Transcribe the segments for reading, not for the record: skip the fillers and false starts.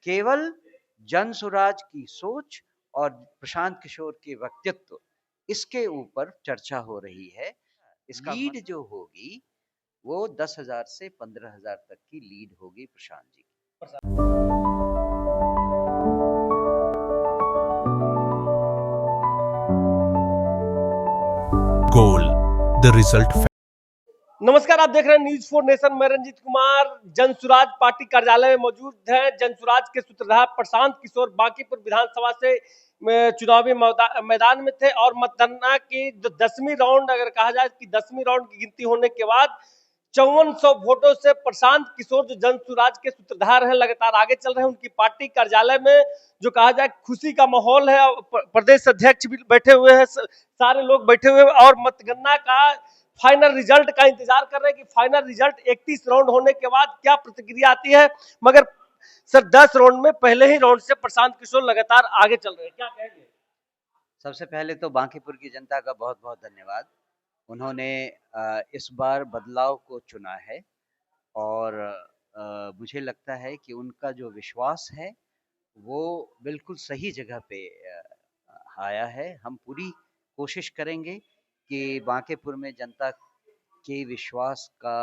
केवल जनसुराज की सोच और प्रशांत किशोर के व्यक्तित्व, इसके ऊपर चर्चा हो रही है। इसका लीड जो होगी वो 10,000 से 15,000 तक की लीड होगी प्रशांत जी की। Goal the result. नमस्कार, आप देख रहे हैं न्यूज 4 नेशन। मैं रंजीत कुमार जनसुराज पार्टी कार्यालय में मौजूद हैं। जनसुराज के सूत्रधार प्रशांत किशोर बांकीपुर विधानसभा से चुनावी मैदान में थे और मतगणना की 10वीं राउंड, अगर कहा जाए कि 10वीं राउंड की गिनती होने के बाद 5400 वोटों से प्रशांत किशोर जो जनसुराज के सूत्रधार हैं लगातार आगे चल रहे हैं। उनकी पार्टी कार्यालय में जो कहा जाए खुशी का माहौल है। प्रदेश अध्यक्ष भी बैठे हुए हैं, सारे लोग बैठे हुए हैं और मतगणना का फाइनल रिजल्ट का इंतजार कर रहे हैं कि फाइनल रिजल्ट 31 राउंड होने के बाद क्या प्रतिक्रिया आती है। मगर सर 10 राउंड में पहले ही राउंड से प्रशांत किशोर लगातार आगे चल रहे हैं, क्या कहेंगे? सबसे पहले तो बांकीपुर की जनता का बहुत बहुत धन्यवाद। उन्होंने इस बार बदलाव को चुना है और मुझे लगता है कि उनका जो विश्वास है वो बिल्कुल सही जगह पे आया है। हम पूरी कोशिश करेंगे कि बांकीपुर में जनता के विश्वास का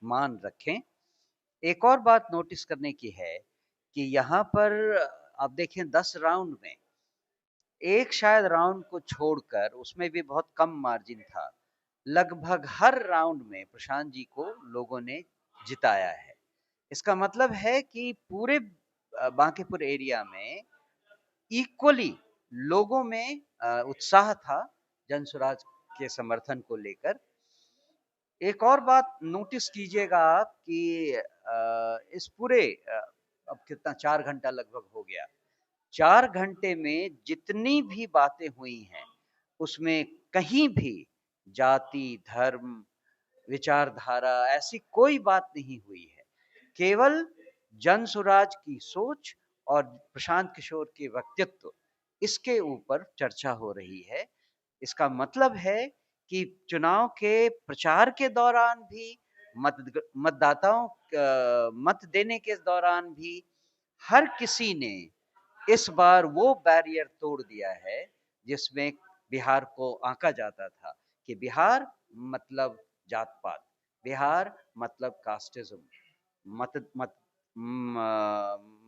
मान रखें। एक और बात नोटिस करने की है कि यहाँ पर आप देखें 10 राउंड में एक शायद राउंड को छोड़कर उसमें भी बहुत कम मार्जिन था, लगभग हर राउंड में प्रशांत जी को लोगों ने जिताया है। इसका मतलब है कि पूरे बांकीपुर एरिया में इक्वली लोगों में उत्साह था जनसुराज के समर्थन को लेकर। एक और बात नोटिस कीजिएगा आप कि इस पूरे अब कितना 4 घंटा लगभग हो गया, 4 घंटे में जितनी भी बातें हुई हैं उसमें कहीं भी जाति, धर्म, विचारधारा ऐसी कोई बात नहीं हुई है। केवल जनसुराज की सोच और प्रशांत किशोर के व्यक्तित्व, इसके ऊपर चर्चा हो रही है। इसका मतलब है कि चुनाव के प्रचार के दौरान भी, मतदाताओं मत देने के दौरान भी हर किसी ने इस बार वो बैरियर तोड़ दिया है जिसमें बिहार को आंका जाता था कि बिहार मतलब जात पात, बिहार मतलब कास्टिज्म, मत मत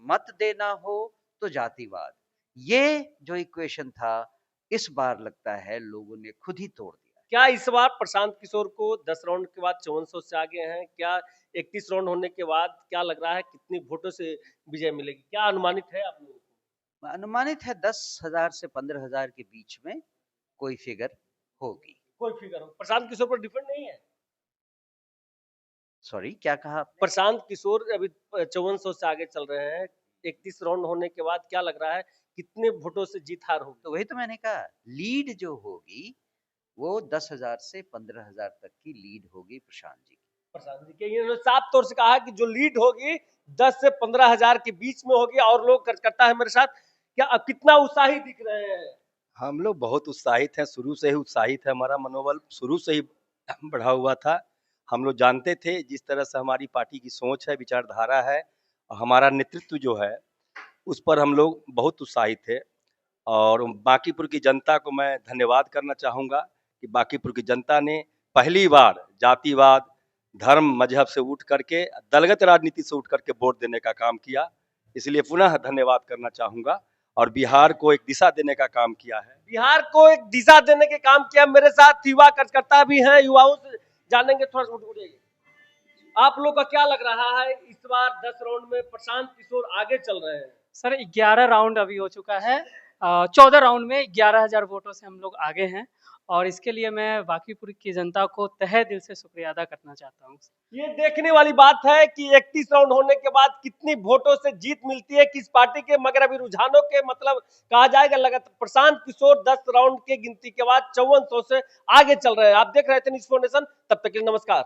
मत देना हो तो जातिवाद। ये जो इक्वेशन था इस बार लगता है लोगों ने खुद ही तोड़ दिया। क्या इस बार प्रशांत किशोर को 10 राउंड के बाद 5400 से आगे हैं? क्या 31 राउंड होने के बाद क्या लग रहा है कितनी वोटों से विजय मिलेगी? क्या अनुमानित है आप लोगों को? अनुमानित है 10,000 से 15,000 के बीच में कोई फिगर होगी। कोई फिगर हो, प्रशांत किशोर पर डिपेंड नहीं है। सॉरी, क्या कहा आपने? प्रशांत किशोर अभी 5400 से आगे चल रहे हैं। 31 राउंड होने के बाद क्या लग रहा है कितने वोटों से जीत हार होगी? तो वही तो मैंने कहा, लीड जो होगी वो 10,000 से 15,000 तक की लीड होगी प्रशांत जी की। प्रशांत जी के इन्होंने साफ तौर से कहा है कि जो लीड होगी 10 से 15,000 के बीच में होगी। और लोग करता है मेरे साथ, क्या अब कितना उत्साही दिख रहे हैं? हम लोग बहुत उत्साहित हैं, शुरू से ही उत्साहित है। हमारा मनोबल शुरू से ही बढ़ा हुआ था। हम लोग जानते थे जिस तरह से हमारी पार्टी की सोच है, विचारधारा है और हमारा नेतृत्व जो है उस पर हम लोग बहुत उत्साहित थे। और बांकीपुर की जनता को मैं धन्यवाद करना चाहूँगा कि बांकीपुर की जनता ने पहली बार जातिवाद, धर्म, मजहब से उठ करके, दलगत राजनीति से उठ करके वोट देने का काम किया। इसलिए पुनः धन्यवाद करना चाहूँगा और बिहार को एक दिशा देने का काम किया है। बिहार को एक दिशा देने के काम किया। मेरे साथ युवा कार्यकर्ता भी हैं, युवाओं से जानेंगे थोड़ा सा। आप लोग का क्या लग रहा है इस बार 10 राउंड में प्रशांत किशोर आगे चल रहे हैं? सर 11 राउंड अभी हो चुका है। 14 राउंड में 11,000 वोटों से हम लोग आगे हैं और इसके लिए मैं बांकीपुर की जनता को तहे दिल से शुक्रिया अदा करना चाहता हूँ। ये देखने वाली बात है कि 31 राउंड होने के बाद कितनी वोटों से जीत मिलती है किस पार्टी के। मगर अभी रुझानों के मतलब कहा जाएगा लगातार प्रशांत किशोर 10 राउंड की गिनती के बाद 5400 से आगे चल रहे हैं। आप देख रहे थे न्यूज़ 4 नेशन, तब तक के लिए नमस्कार।